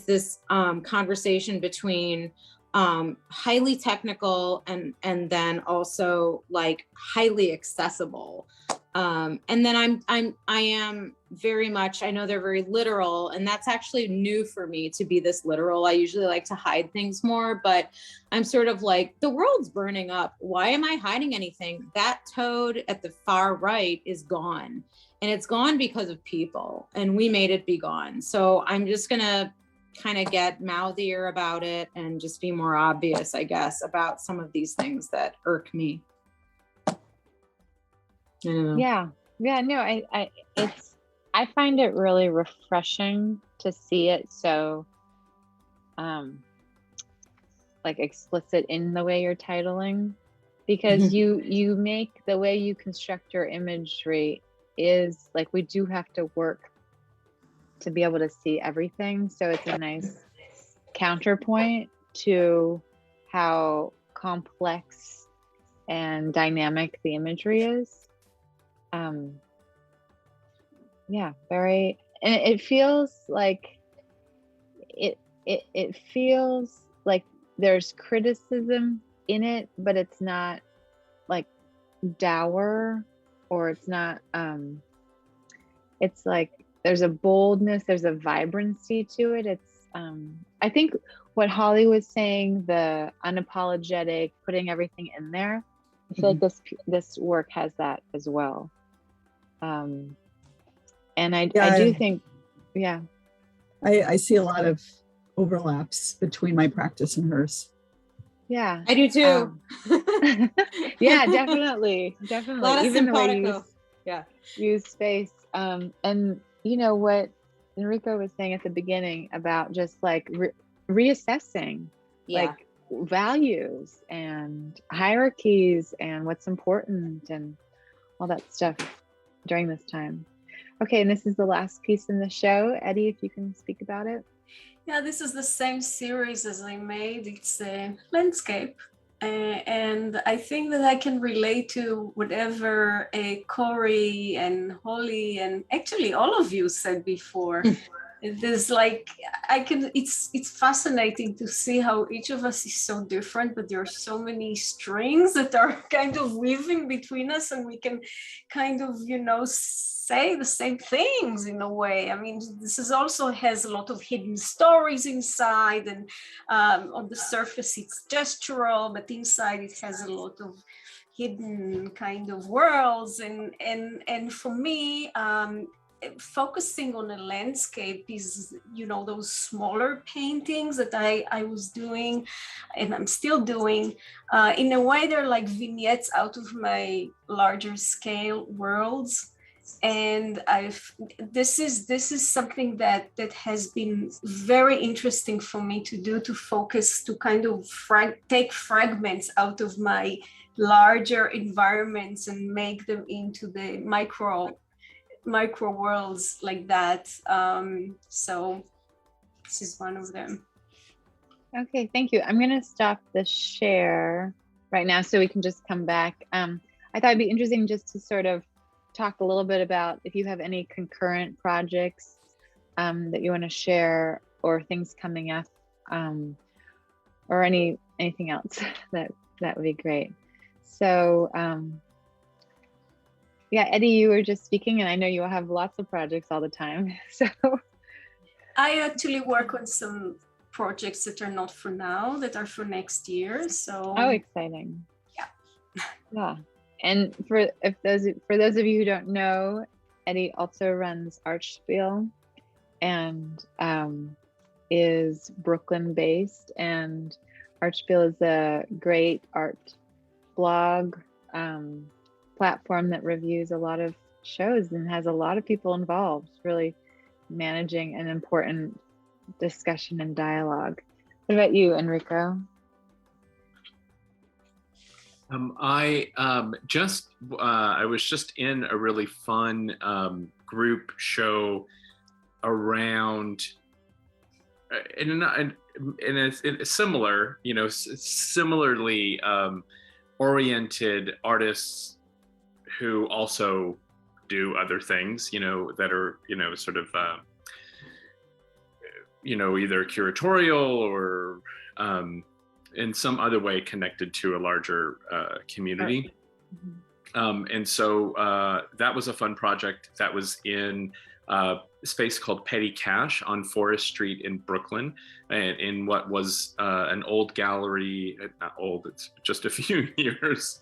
this conversation between highly technical and then also like highly accessible. And then I am very much, I know they're very literal, and that's actually new for me to be this literal. I usually like to hide things more, but I'm sort of like, the world's burning up. Why am I hiding anything? That toad at the far right is gone, and it's gone because of people, and we made it be gone. So I'm just gonna kind of get mouthier about it and just be more obvious, I guess, about some of these things that irk me. I don't know. Yeah, no, I find it really refreshing to see it so like explicit in the way you're titling, because you make the way you construct your imagery is like, we do have to work to be able to see everything. So it's a nice counterpoint to how complex and dynamic the imagery is. Yeah, very, and it feels like it feels like there's criticism in it, but it's not like dour, or it's not it's like there's a boldness, there's a vibrancy to it. It's I think what Holly was saying, the unapologetic, putting everything in there, I feel like this work has that as well. And I do think, I see a lot of overlaps between my practice and hers. Yeah, I do too. Yeah, definitely. A lot of even simpatico. The way you use space. And you know what Enrico was saying at the beginning about just like reassessing like values and hierarchies and what's important and all that stuff during this time. Okay, and this is the last piece in the show. Etty, if you can speak about it. Yeah, this is the same series as I made. It's a landscape. And I think that I can relate to whatever Corrie and Holly and actually all of you said before. There's like, it's fascinating to see how each of us is so different, but there are so many strings that are kind of weaving between us, and we can kind of, say the same things in a way. I mean, this is also has a lot of hidden stories inside, and on the surface it's gestural, but inside it has a lot of hidden kind of worlds. And for me, focusing on a landscape is, those smaller paintings that I was doing, and I'm still doing, in a way they're like vignettes out of my larger scale worlds. And this is something that has been very interesting for me to do, to focus, to kind of take fragments out of my larger environments and make them into the micro worlds like that. So this is one of them. Okay, thank you. I'm going to stop the share right now so we can just come back. I thought it'd be interesting just to sort of talk a little bit about if you have any concurrent projects that you want to share, or things coming up, or anything else. that would be great. So yeah, Etty, you were just speaking, and I know you have lots of projects all the time. So I actually work on some projects that are not for now, that are for next year. So exciting. Yeah. Yeah. And for those of you who don't know, Etty also runs Artspiel, and is Brooklyn based. And Artspiel is a great art blog platform that reviews a lot of shows and has a lot of people involved, really managing an important discussion and dialogue. What about you, Enrico? I was just in a really fun group show around, and it's similar, similarly oriented artists who also do other things, that are, sort of, either curatorial or in some other way connected to a larger community. And so that was a fun project that was in a space called Petty Cash on Forest Street in Brooklyn, and in what was an old gallery, not old, it's just a few years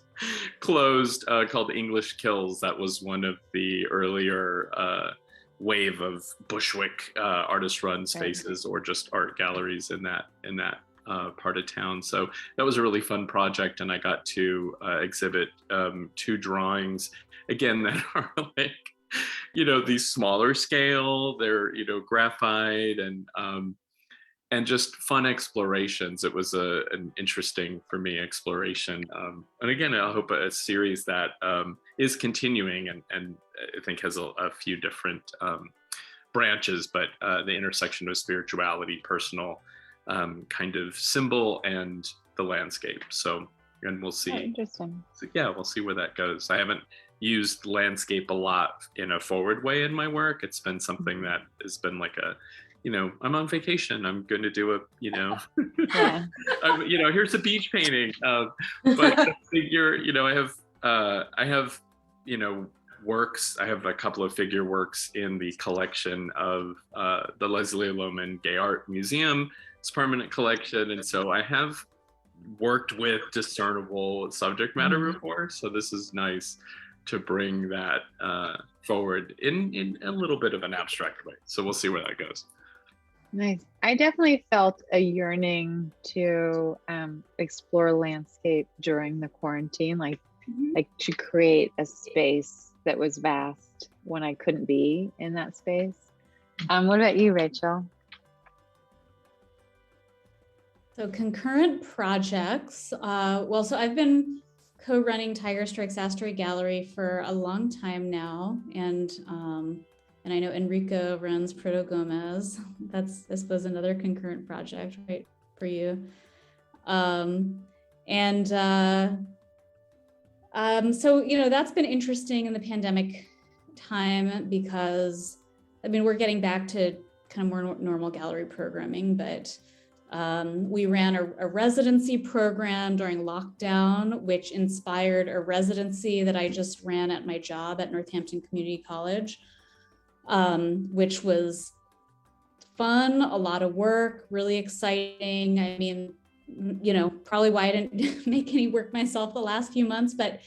closed, called English Kills. That was one of the earlier wave of Bushwick artist-run spaces, or just art galleries in that part of town. So that was a really fun project, and I got to exhibit 2 drawings, again, that are like, these smaller scale. They're, graphite and just fun explorations. It was an interesting, for me, exploration. And again, I hope a series that is continuing and I think has a few different branches, but the intersection of spirituality, personal kind of symbol, and the landscape. So, and we'll see. Oh, interesting. So, yeah, we'll see where that goes. I haven't used landscape a lot in a forward way in my work. It's been something that has been like a, I'm on vacation, I'm going to do a, yeah. Here's a beach painting. But I figure, I have, works. I have a couple of figure works in the collection of the Leslie Lohman Gay Art Museum. It's permanent collection. And so I have worked with discernible subject matter before. So this is nice to bring that forward in a little bit of an abstract way. So we'll see where that goes. Nice. I definitely felt a yearning to explore landscape during the quarantine, like to create a space that was vast when I couldn't be in that space. What about you, Rachael? So concurrent projects. So I've been co-running Tiger Strikes Asteroid Gallery for a long time now, and I know Enrico runs Proto Gomez. That's, I suppose, another concurrent project, right, for you. So that's been interesting in the pandemic time, because we're getting back to kind of more normal gallery programming, but we ran a residency program during lockdown, which inspired a residency that I just ran at my job at Northampton Community College, which was fun, a lot of work, really exciting. I mean, you know, probably why I didn't make any work myself the last few months, but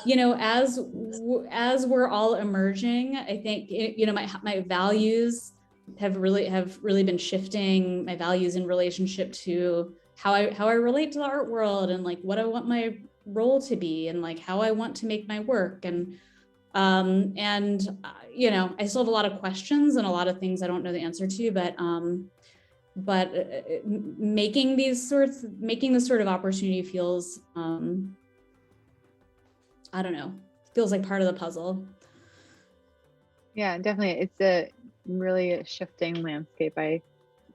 you know, as we're all emerging, I think, you know, my values have really been shifting. My values in relationship to how I relate to the art world, and like what I want my role to be, and like how I want to make my work, and you know, I still have a lot of questions and a lot of things I don't know the answer to, but making this sort of opportunity feels, I don't know, feels like part of the puzzle. Yeah, definitely. It's a really shifting landscape. I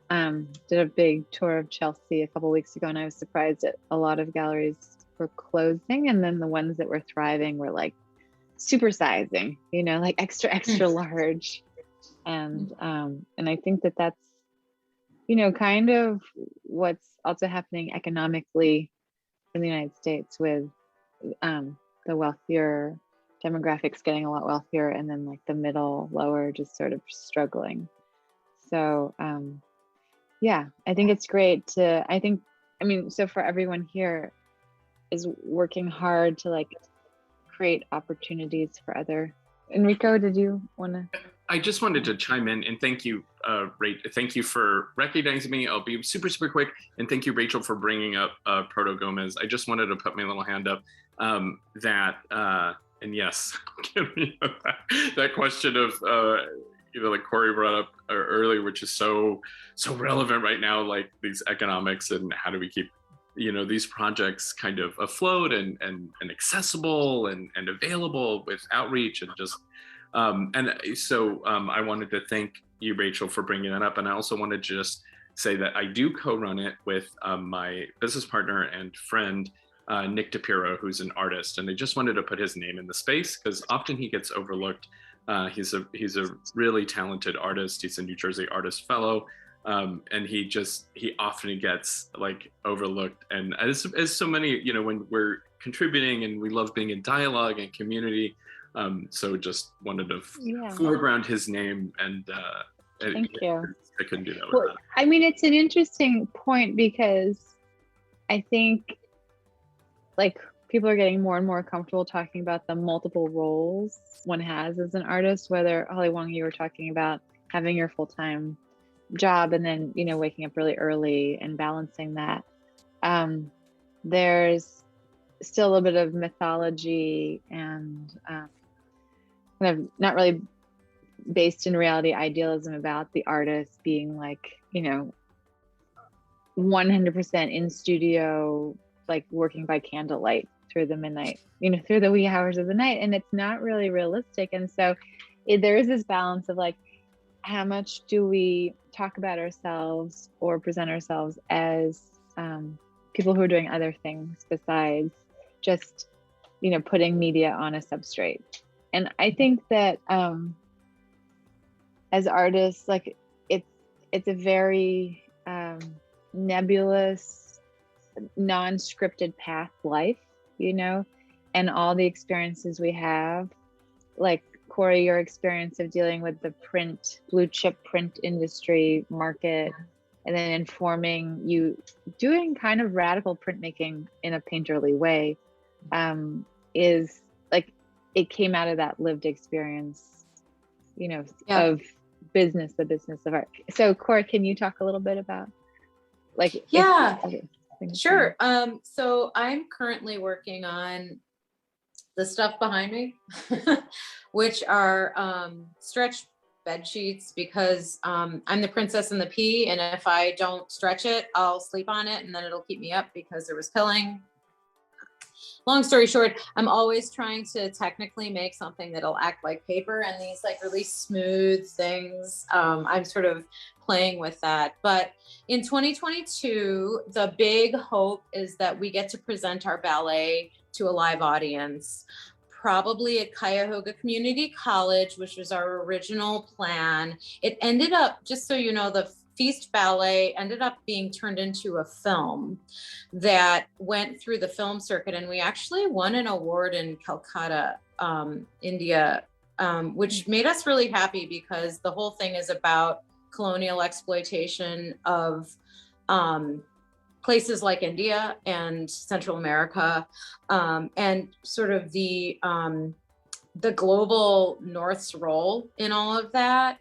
did a big tour of Chelsea a couple of weeks ago, and I was surprised that a lot of galleries were closing, and then the ones that were thriving were like supersizing, you know, like extra large. And I think that that's, you know, kind of what's also happening economically in the United States with the wealthier demographics getting a lot wealthier, and then like the middle lower just sort of struggling. So yeah, I think it's great to, so for everyone here is working hard to like create opportunities for other. Enrico, did you want to? I just wanted to chime in and thank you, thank you for recognizing me. I'll be super quick. And thank you, Rachel, for bringing up Proto Gomez. I just wanted to put my little hand up and yes, that question of, you know, like Corrie brought up earlier, which is so relevant right now, like these economics and how do we keep, you know, these projects kind of afloat and accessible and available with outreach and just, so I wanted to thank you, Rachel, for bringing that up. And I also wanted to just say that I do co-run it with my business partner and friend, Nick DePiro, who's an artist. And I just wanted to put his name in the space because often he gets overlooked. He's a really talented artist. He's a New Jersey Artist Fellow. And he often gets like overlooked. And as so many, you know, when we're contributing and we love being in dialogue and community, so just wanted to foreground his name and thank you. I couldn't do that Well, without. I mean, it's an interesting point because I think like people are getting more and more comfortable talking about the multiple roles one has as an artist, whether Hollywong, you were talking about having your full-time job and then, you know, waking up really early and balancing that. There's still a little bit of mythology and kind of not really based in reality idealism about the artist being like, you know, 100% in studio, like working by candlelight through the midnight, you know, through the wee hours of the night. And it's not really realistic. And so there is this balance of like, how much do we talk about ourselves or present ourselves as people who are doing other things besides just, you know, putting media on a substrate. And I think that as artists, like it's a very nebulous, non-scripted path life, you know, and all the experiences we have, like Corrie, your experience of dealing with the blue chip print industry market, and then informing you doing kind of radical printmaking in a painterly way, is like, it came out of that lived experience, you know, of the business of art. So Corrie, can you talk a little bit about like, sure. So I'm currently working on the stuff behind me, which are stretch bed sheets, because I'm the princess and the pea, and if I don't stretch it, I'll sleep on it and then it'll keep me up because there was pilling. Long story short, I'm always trying to technically make something that'll act like paper, and these like really smooth things, I'm sort of playing with that. But in 2022, the big hope is that we get to present our ballet to a live audience, probably at Cuyahoga Community College, which was our original plan. It ended up, just so you know, the Feast Ballet ended up being turned into a film that went through the film circuit. And we actually won an award in Calcutta, India, which made us really happy because the whole thing is about colonial exploitation of places like India and Central America, and sort of the global North's role in all of that.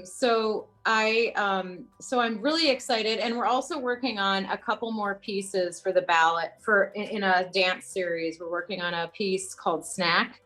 So I'm really excited, and we're also working on a couple more pieces for the ballet in a dance series. We're working on a piece called Snack,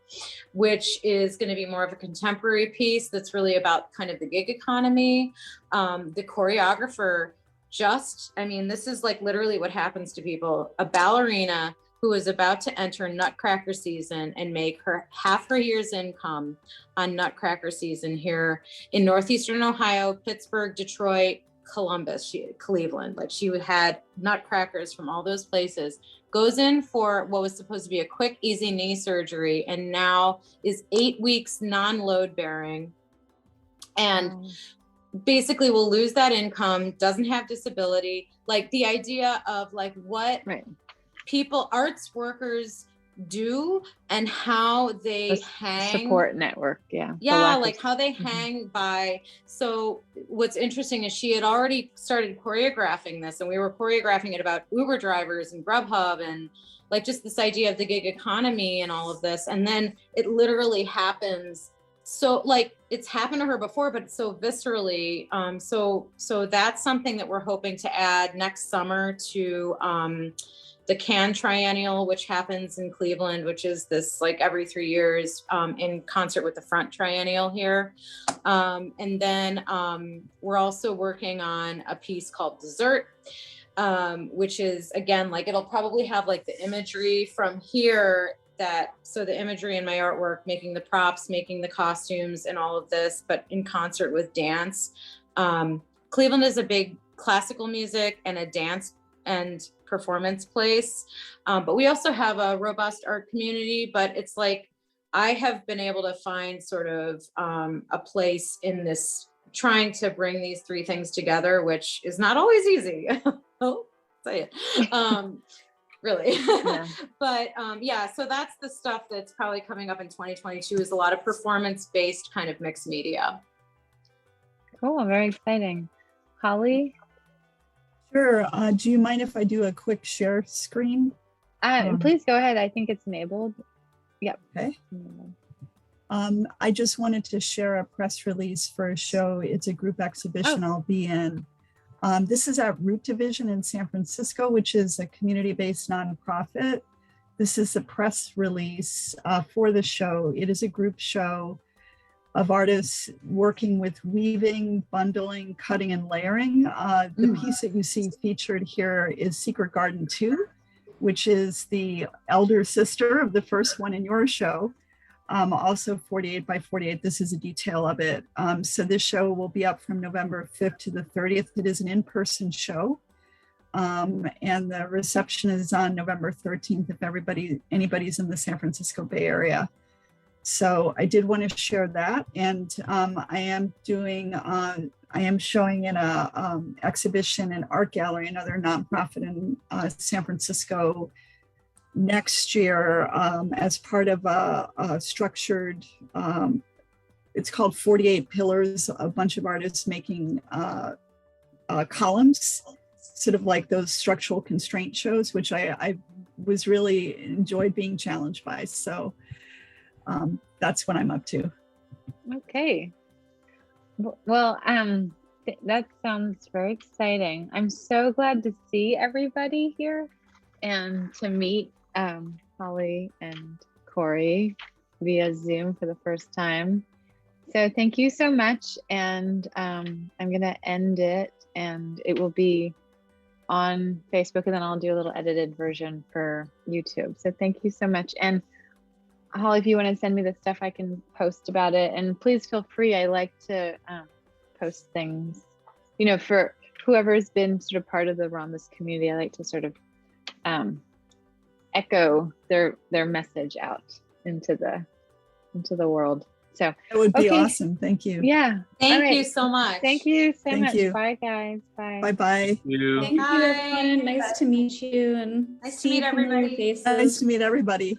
which is going to be more of a contemporary piece that's really about kind of the gig economy. The choreographer this is like literally what happens to people. A ballerina who is about to enter Nutcracker season and make half her year's income on Nutcracker season here in Northeastern Ohio, Pittsburgh, Detroit, Columbus, Cleveland. Like, she had nutcrackers from all those places, goes in for what was supposed to be a quick, easy knee surgery, and now is 8 weeks non-load bearing. And basically will lose that income, doesn't have disability. Like, the idea of like what arts workers do and how they hang. Support network, like how they hang by. So what's interesting is she had already started choreographing this, and we were choreographing it about Uber drivers and Grubhub and like just this idea of the gig economy and all of this. And then it literally happens. So like it's happened to her before, but so viscerally. So that's something that we're hoping to add next summer to the Cannes Triennial, which happens in Cleveland, which is this like every 3 years in concert with the Front Triennial here. And then we're also working on a piece called Dessert, which is, again, like it'll probably have like the imagery from here so the imagery in my artwork, making the props, making the costumes and all of this, but in concert with dance. Cleveland is a big classical music and a dance and performance place. But we also have a robust art community, but it's like, I have been able to find sort of a place in this, trying to bring these three things together, which is not always easy. I'll say it. Really. Yeah. But so that's the stuff that's probably coming up in 2022, is a lot of performance-based kind of mixed media. Cool, very exciting. Holly? Sure. Do you mind if I do a quick share screen? Please go ahead. I think it's enabled. Yep. Okay. I just wanted to share a press release for a show. It's a group exhibition I'll be in. This is at Root Division in San Francisco, which is a community-based nonprofit. This is a press release for the show. It is a group show of artists working with weaving, bundling, cutting, and layering. The piece that you see featured here is Secret Garden 2, which is the elder sister of the first one in your show. Also 48 by 48, this is a detail of it. So this show will be up from November 5th to the 30th. It is an in-person show. And the reception is on November 13th if anybody's in the San Francisco Bay Area. So I did want to share that. And I am showing in a exhibition and art gallery, another nonprofit in San Francisco next year as part of a structured, it's called 48 Pillars, a bunch of artists making columns, sort of like those structural constraint shows, which I was really enjoyed being challenged by. So that's what I'm up to. Okay. Well, that sounds very exciting. I'm so glad to see everybody here and to meet Holly and Corrie via Zoom for the first time. So thank you so much. And I'm going to end it, and it will be on Facebook, and then I'll do a little edited version for YouTube. So thank you so much. And Holly, if you want to send me the stuff, I can post about it. And please feel free. I like to post things, for whoever's been sort of part of the Rhombus community. I like to sort of echo their message out into the world. So that would be okay. awesome. Thank you. Yeah. Thank you so much. Thank you so Thank much. you. Bye guys. Bye. Bye bye. Thank you. Thank you, everyone. Nice to meet you and Nice to see meet familiar everybody. faces. Nice to meet everybody.